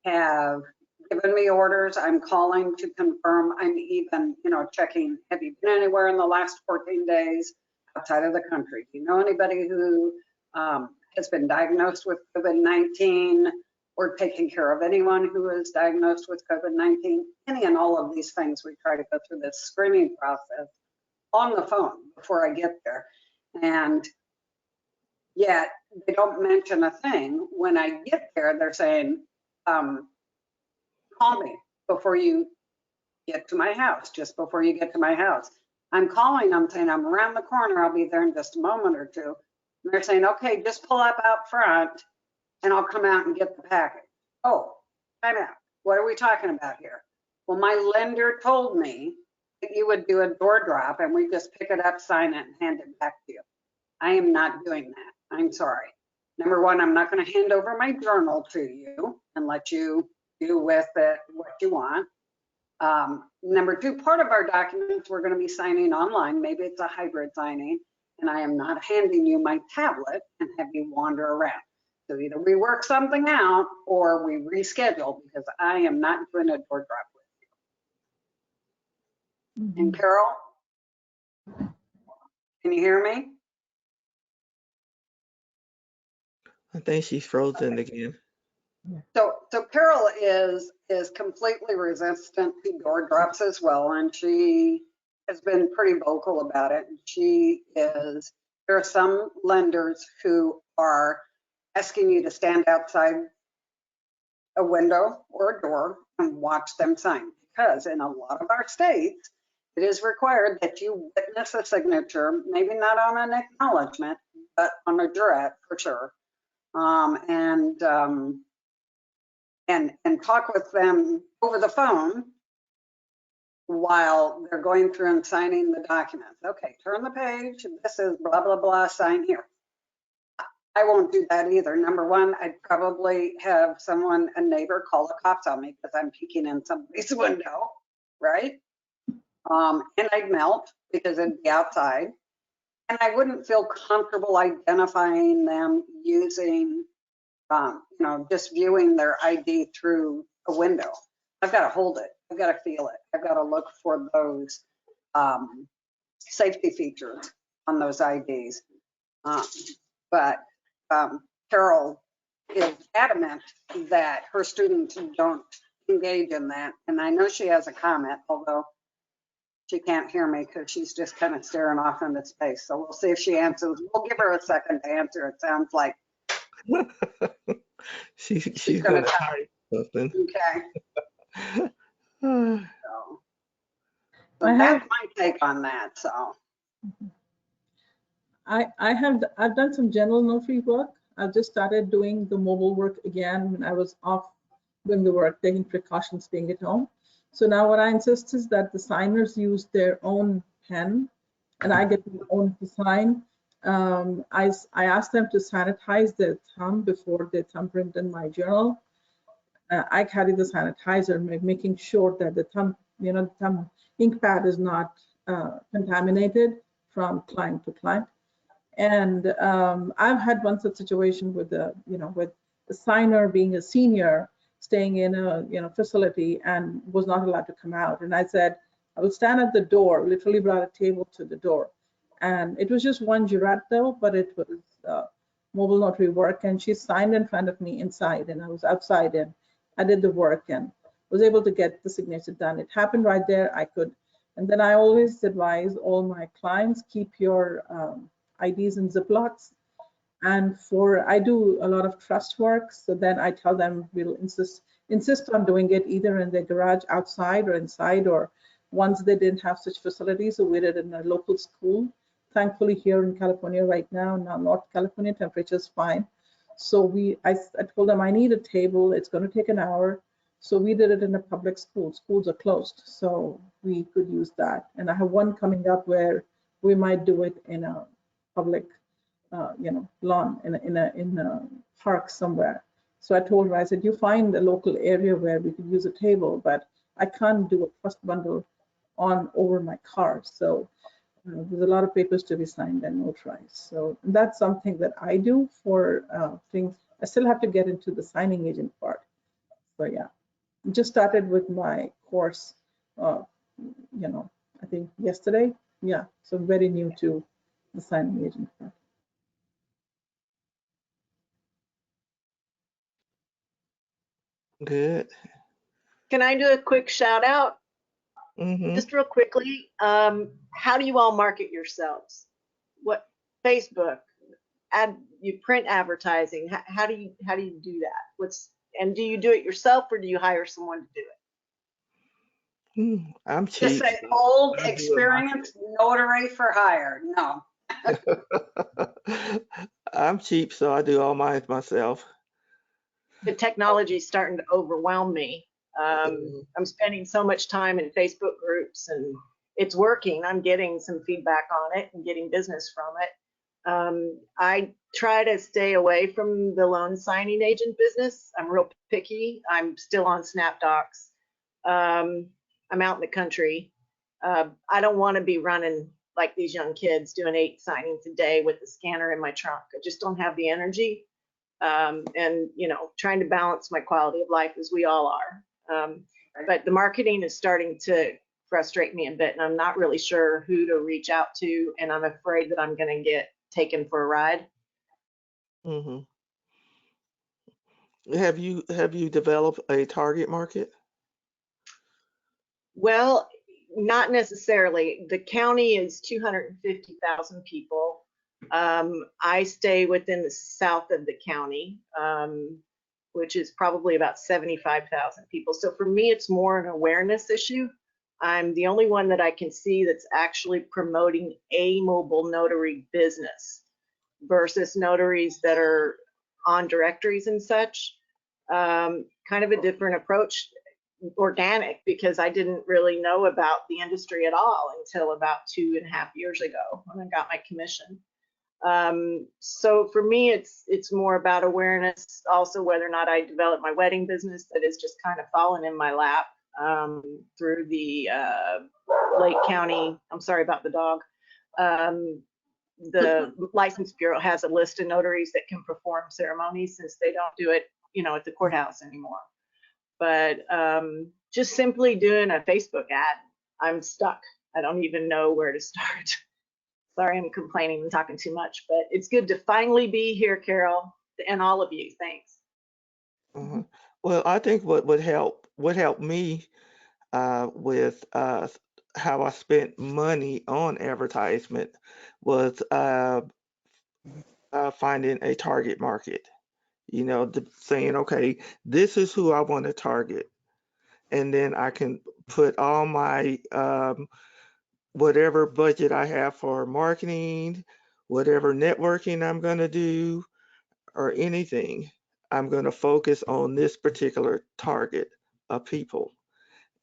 have given me orders. I'm calling to confirm. I'm even, checking, have you been anywhere in the last 14 days outside of the country? Do you know anybody who has been diagnosed with COVID-19 or taking care of anyone who is diagnosed with COVID-19? Any and all of these things, we try to go through this screening process on the phone before I get there. And yet they don't mention a thing. When I get there, they're saying, call me before you get to my house, just before you get to my house. I'm calling, I'm saying, I'm around the corner, I'll be there in just a moment or two. And they're saying, okay, just pull up out front and I'll come out and get the package. Oh, time out. What are we talking about here? Well, my lender told me that you would do a door drop and we just pick it up, sign it, and hand it back to you. I am not doing that. I'm sorry. Number one, I'm not going to hand over my journal to you and let you do with it what you want. Number two, part of our documents we're going to be signing online. Maybe it's a hybrid signing, and I am not handing you my tablet and have you wander around. So either we work something out or we reschedule, because I am not doing a door drop with you. Mm-hmm. And Carol, can you hear me? I think she's frozen again. So Carol is completely resistant to door drops as well, and she has been pretty vocal about it. There are some lenders who are asking you to stand outside a window or a door and watch them sign, because in a lot of our states, it is required that you witness a signature, maybe not on an acknowledgement, but on a jurat for sure. And talk with them over the phone while they're going through and signing the documents. Okay, turn the page. This is blah, blah, blah, sign here. I won't do that either. Number one, I'd probably have a neighbor call the cops on me because I'm peeking in somebody's window, right? And I'd melt because it'd be outside. And I wouldn't feel comfortable identifying them using just viewing their ID through a window. I've got to hold it. I've got to feel it. I've got to look for those safety features on those IDs. But Carol is adamant that her students don't engage in that. And I know she has a comment, although she can't hear me because she's just kind of staring off into space. So we'll see if she answers. We'll give her a second to answer. It sounds like she's gonna type something. Okay. So that's my take on that. So I've done some general notary work. I've just started doing the mobile work again when I was off doing the work, taking precautions, being at home. So now what I insist is that the signers use their own pen and I get my own to sign. I asked them to sanitize their thumb before they thumbprint in my journal. I carry the sanitizer, making sure that the thumb ink pad is not contaminated from client to client. And I've had one such situation with with the signer being a senior, staying in a facility and was not allowed to come out. And I said, I will stand at the door, literally brought a table to the door. And it was just one jurat though, but it was mobile notary work. And she signed in front of me inside and I was outside and I did the work and was able to get the signature done. It happened right there, I could. And then I always advise all my clients, keep your IDs in Ziplocs. And I do a lot of trust work. So then I tell them we'll insist on doing it either in their garage outside or inside, or once they didn't have such facilities, so we did it in a local school. Thankfully here in California right now North California, temperature is fine. So I told them I need a table, it's going to take an hour. So we did it in a public school. Schools are closed, so we could use that. And I have one coming up where we might do it in a public lawn in a park somewhere. So I told her, I said, you find a local area where we could use a table, but I can't do a trust bundle over my car. So there's a lot of papers to be signed and notarized. So that's something that I do for things. I still have to get into the signing agent part. So yeah. Just started with my course, you know, I think yesterday. Yeah, so very new to the signing agent part. Good. Can I do a quick shout out? Mm-hmm. Just real quickly, how do you all market yourselves? What, Facebook, you print advertising? How do you do that? And do you do it yourself or do you hire someone to do it? I'm Just cheap. say So old, I do it experienced notary for hire. No. myself. I'm cheap, so I do all mine myself. The technology is starting to overwhelm me. I'm spending so much time in Facebook groups and it's working. I'm getting some feedback on it and getting business from it. I try to stay away from the loan signing agent business. I'm real picky. I'm still on SnapDocs. I'm out in the country. I don't want to be running like these young kids doing 8 signings a day with the scanner in my trunk. I just don't have the energy. And, you know, trying to balance my quality of life as we all are. But the marketing is starting to frustrate me a bit, and I'm not really sure who to reach out to, and I'm afraid that I'm going to get taken for a ride. Mm-hmm. Have you developed a target market? Well, not necessarily. The county is 250,000 people. I stay within the south of the county, which is probably about 75,000 people. So for me, it's more an awareness issue. I'm the only one that I can see that's actually promoting a mobile notary business versus notaries that are on directories and such. Kind of a different approach, organic, because I didn't really know about the industry at all until about 2.5 years ago when I got my commission. So for me, it's more about awareness, also whether or not I develop my wedding business that has just kind of fallen in my lap through the Lake County. I'm sorry about the dog. The License Bureau has a list of notaries that can perform ceremonies since they don't do it, you know, at the courthouse anymore. But just simply doing a Facebook ad, I'm stuck. I don't even know where to start. Sorry, I'm complaining and talking too much, but it's good to finally be here, Carol, and all of you. Thanks. Uh-huh. Well, I think what would help me with how I spent money on advertisement was finding a target market. You know, saying, okay, this is who I want to target, and then I can put all my whatever budget I have for marketing, whatever networking I'm going to do, or anything. I'm going to focus on this particular target of people.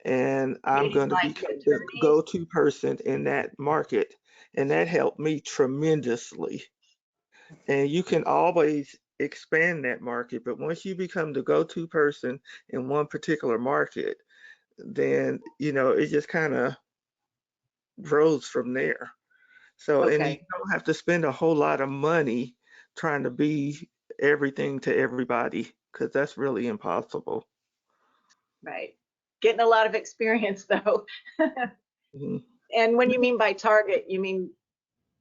And I'm Meaning going to like become the attorneys? go-to person in that market. And that helped me tremendously. And you can always expand that market, but once you become the go-to person in one particular market, then, you know, it just kind of grows from there. So, and you Okay, don't have to spend a whole lot of money trying to be everything to everybody, because that's really impossible. right. Getting a lot of experience though. Mhm. And when you mean by target, you mean,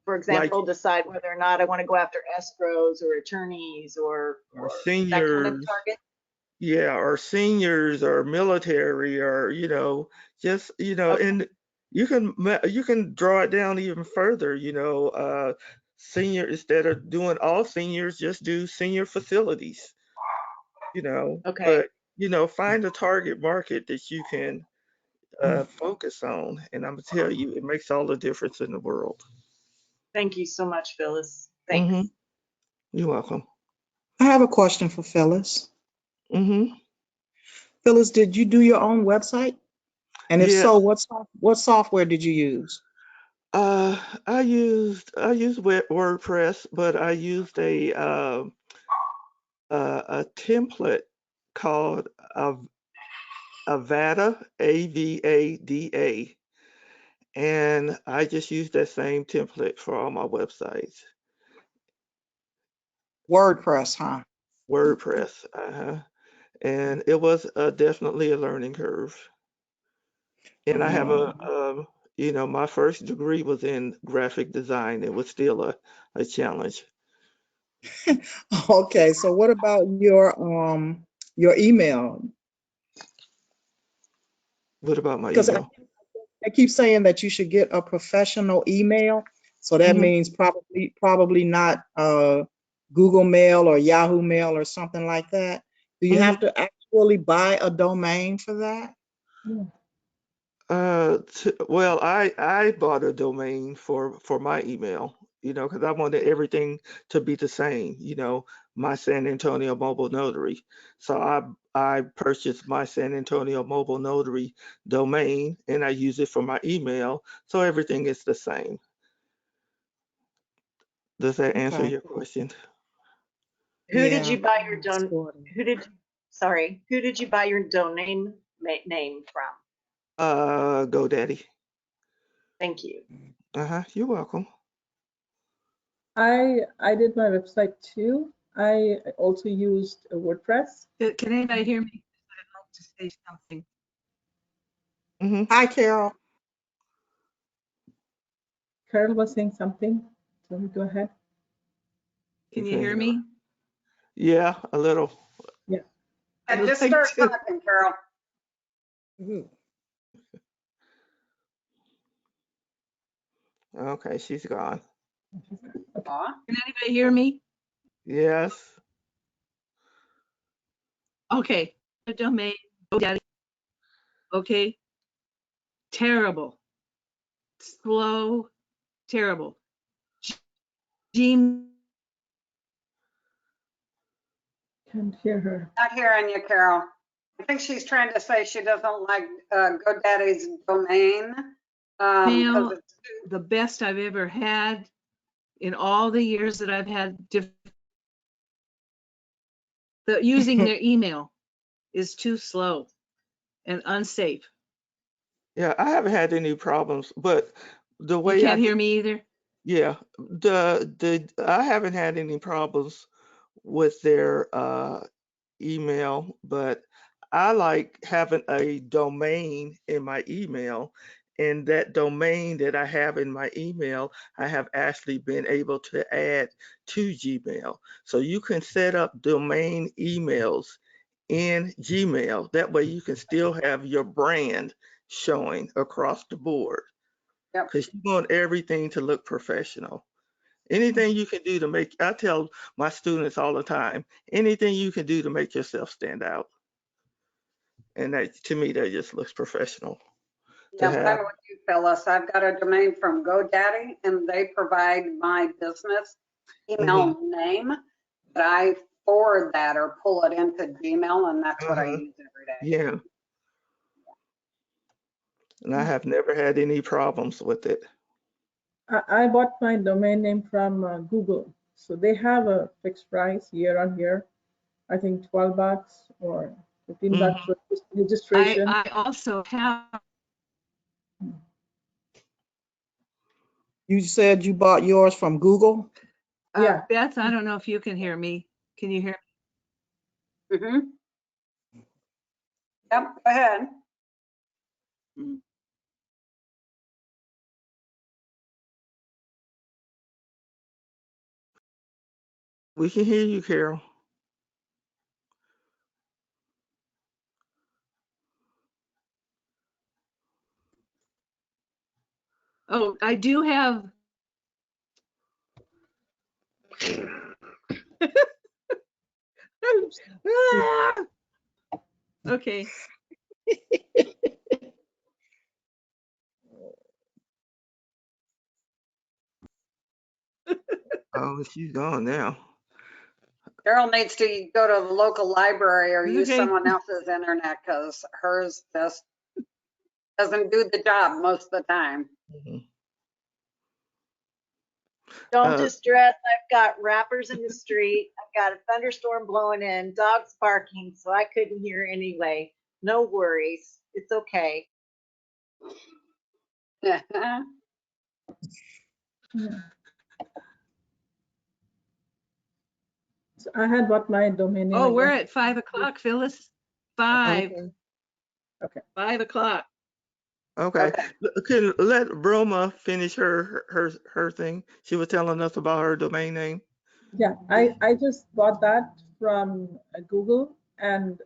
for Like example, decide whether or not I want to go after escrows or attorneys or that kind of seniors, target? yeah, or seniors or military or, you know, just, you know, Okay, and you can draw it down even further, you know, senior, instead of doing all seniors, just do senior facilities, you know, okay. but, you know, find a target market that you can focus on. And I'm gonna tell you, it makes all the difference in the world. Thank you so much, Phyllis. Hmm. Thanks. You're welcome. I have a question for Phyllis. Hmm. Phyllis, did you do your own website? And if Yeah. so, what software did you use? I used WordPress, but I used a template called Avada, Avada, and I just used that same template for all my websites. WordPress, huh? WordPress, uh-huh. and it was definitely a learning curve. And I have my first degree was in graphic design. It was still a challenge. Okay, so what about your email? What about my Because email? I keep saying that you should get a professional email. So that Mhm. means probably not Google Mail or Yahoo Mail or something like that. Do you have to actually buy a domain for that? Well, I bought a domain for my email, because I wanted everything to be the same, my San Antonio Mobile Notary. So I purchased my San Antonio Mobile Notary domain and I use it for my email, so everything is the same. Does that answer Okay. your question? Who did Yeah. you buy your Sort of. who did you buy your domain name from? GoDaddy. Thank you. You're welcome. I did my website too. I also used WordPress. Can anybody hear me? I'd like to say something. Hi, Carol. Carol was saying something. So let me go ahead. Can you can't hear hear me? Yeah, a little. Yeah. I'd Just like start to. talking, Carol. Okay, she's gone. Aw. Can anybody hear me? Yes. Okay. The domain, GoDaddy. Okay. Terrible. Slow. Terrible. Gmail. Can't hear her. Not hearing you, Carol. I think she's trying to say she doesn't like GoDaddy's domain. 'Cause it's The best I've ever had in all the years that I've had using their email is too slow and unsafe. Yeah, I haven't had any problems, but the You way I can't hear me either? yeah, the I haven't had any problems with their email, but I like having a domain in my email, and that domain that I have in my email, I have actually been able to add to Gmail. So you can set up domain emails in Gmail. That way you can still have your brand showing across the board Yep. because you want everything to look professional. Anything you can do to make, I tell my students all the time, anything you can do to make yourself stand out. And that, to me, that just looks professional to Yeah, I'm have. with you, Phyllis. I've got a domain from GoDaddy and they provide my business email name, but I forward that or pull it into Gmail and that's what I use every day. Yeah. And I have never had any problems with it. I bought my domain name from Google. So they have a fixed price year on year. I think $12 or $15 for registration. I also have. You said you bought yours from Google? Yeah. Beth, I don't know if you can hear me. Can you hear me? Mm-hmm. Yep, go ahead. We can hear you, Carol. Oh, I do have. Okay. Oh, she's gone now. Carol needs to go to the local library or use Okay. someone else's internet because hers just doesn't do the job most of the time. Don't distress. I've got rappers in the street. I've got a thunderstorm blowing in, dogs barking, so I couldn't hear anyway. No worries. It's okay. So I had bought my domain name. Oh, we're again. at 5 o'clock, Phyllis. 5. Okay. Okay. 5 o'clock. Okay. Okay. Can let Roma finish her thing. She was telling us about her domain name. Yeah, I just bought that from Google, and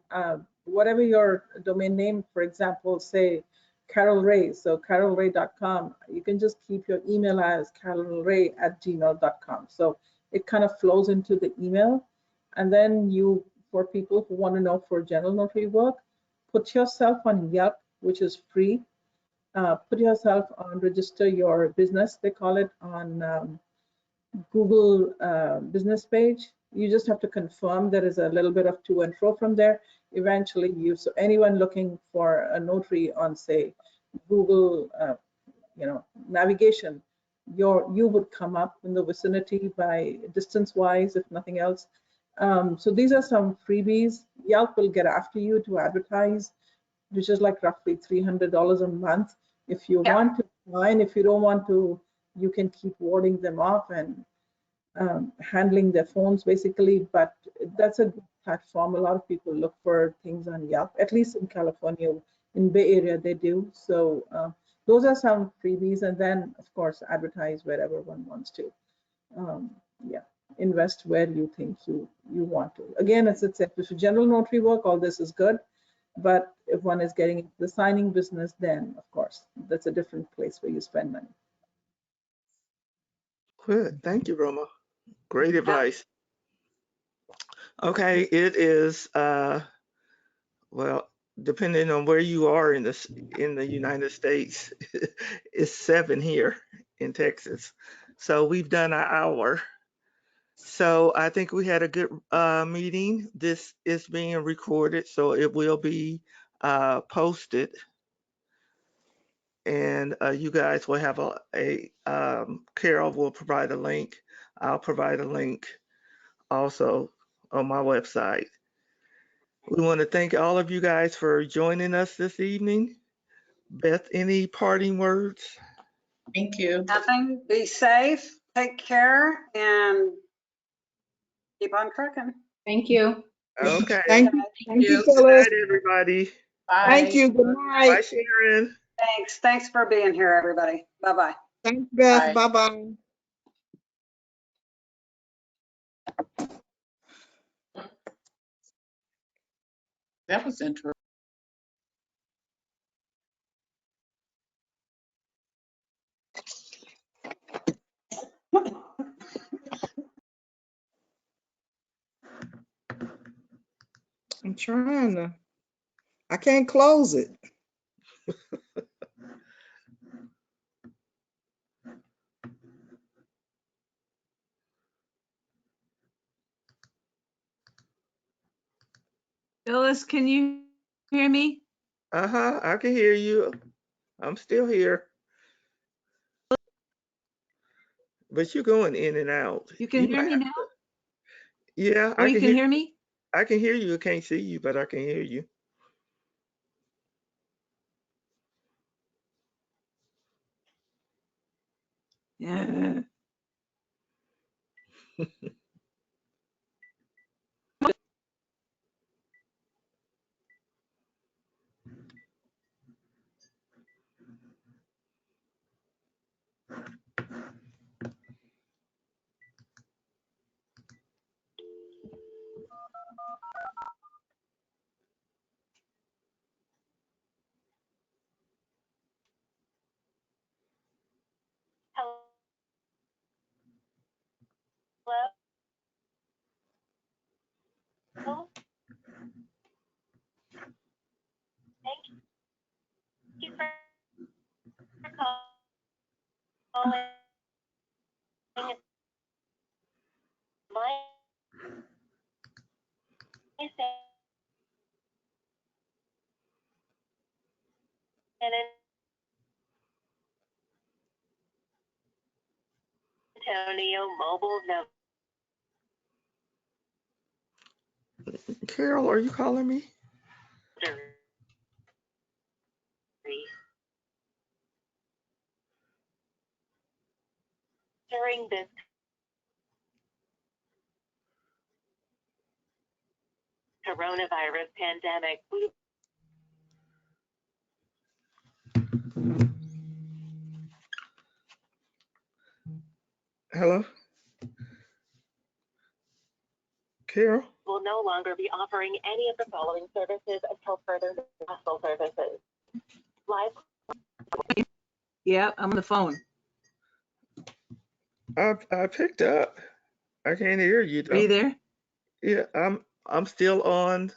whatever your domain name, for example, say Carol Ray, so carolray.com, you can just keep your email as carolray@gmail.com. So it kind of flows into the email. And then you, for people who want to know for general notary work, put yourself on Yelp, which is free. Put yourself on, register your business, they call it, on Google business page. You just have to confirm. There is a little bit of to and fro from there. Eventually, so anyone looking for a notary on, say, Google, navigation, you would come up in the vicinity by distance-wise, if nothing else. So these are some freebies. Yelp will get after you to advertise, which is like roughly $300 a month. If you want to, fine. If you don't want to, you can keep warding them off and handling their phones basically, but that's a good platform. A lot of people look for things on Yelp, at least in California. In Bay Area they do. So those are some freebies, and then of course advertise wherever one wants to. Yeah, invest where you think you want to. Again, it's if it's general notary work, all this is good, but if one is getting into the signing business, then of course that's a different place where you spend money. Good. Thank you, Roma. Great advice. Okay, it is well, depending on where you are in the United States, it's 7 here in Texas. So we've done an hour. So I think we had a good meeting. This is being recorded, so it will be posted, and you guys will have Carol will provide a link. I'll provide a link also on my website. We want to thank all of you guys for joining us this evening. Beth, any parting words? Thank you. Nothing. Be safe, take care, and keep on trucking. Thank you. Okay. Thank you. Thank you, Good Phyllis. night, everybody. Thank Bye. you. Good Bye, night. Sharon. Thanks. Thanks for being here, everybody. Bye-bye. Thanks, Beth. Bye. Bye-bye. That was interesting. I'm trying to. I can't close it. Phyllis, can you hear me? Uh-huh, I can hear you. I'm still here. But you're going in and out. You can hear might me have now? to- Yeah, Oh, you can hear me? I can hear you. I can't see you, but I can hear you. Yeah. Hello? Thank you for calling. My name is San Antonio mobile number. Carol, are you calling me? During this coronavirus pandemic. Hello? Carol? Will no longer be offering any of the following services until further successful services. Live. Yeah, I'm on the phone. I picked up. I can't hear you Are you though. there? Yeah, I'm still on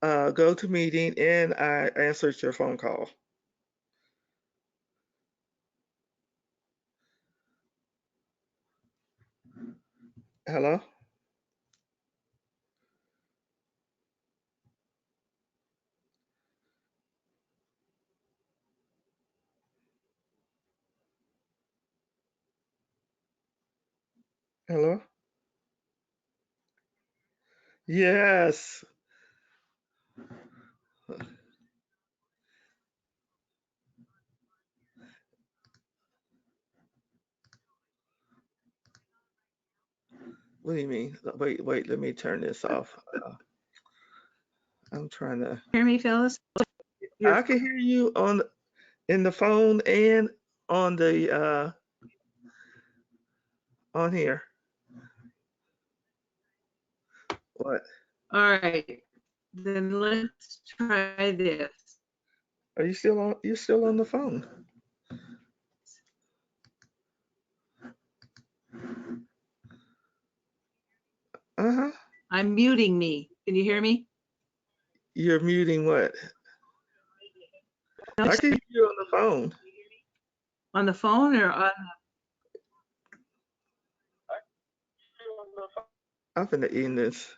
GoToMeeting, and I answered your phone call. Hello? Hello? Yes. What do you mean? Wait, let me turn this off. I'm trying to. Hear me, Phyllis? I can hear you in the phone and on the on here. What? All right, then let's try this. Are you still on? You're still on the phone. Uh-huh. I'm muting me. Can you hear me? You're muting what? I can hear you on the phone. On the phone or on? I'm gonna end this.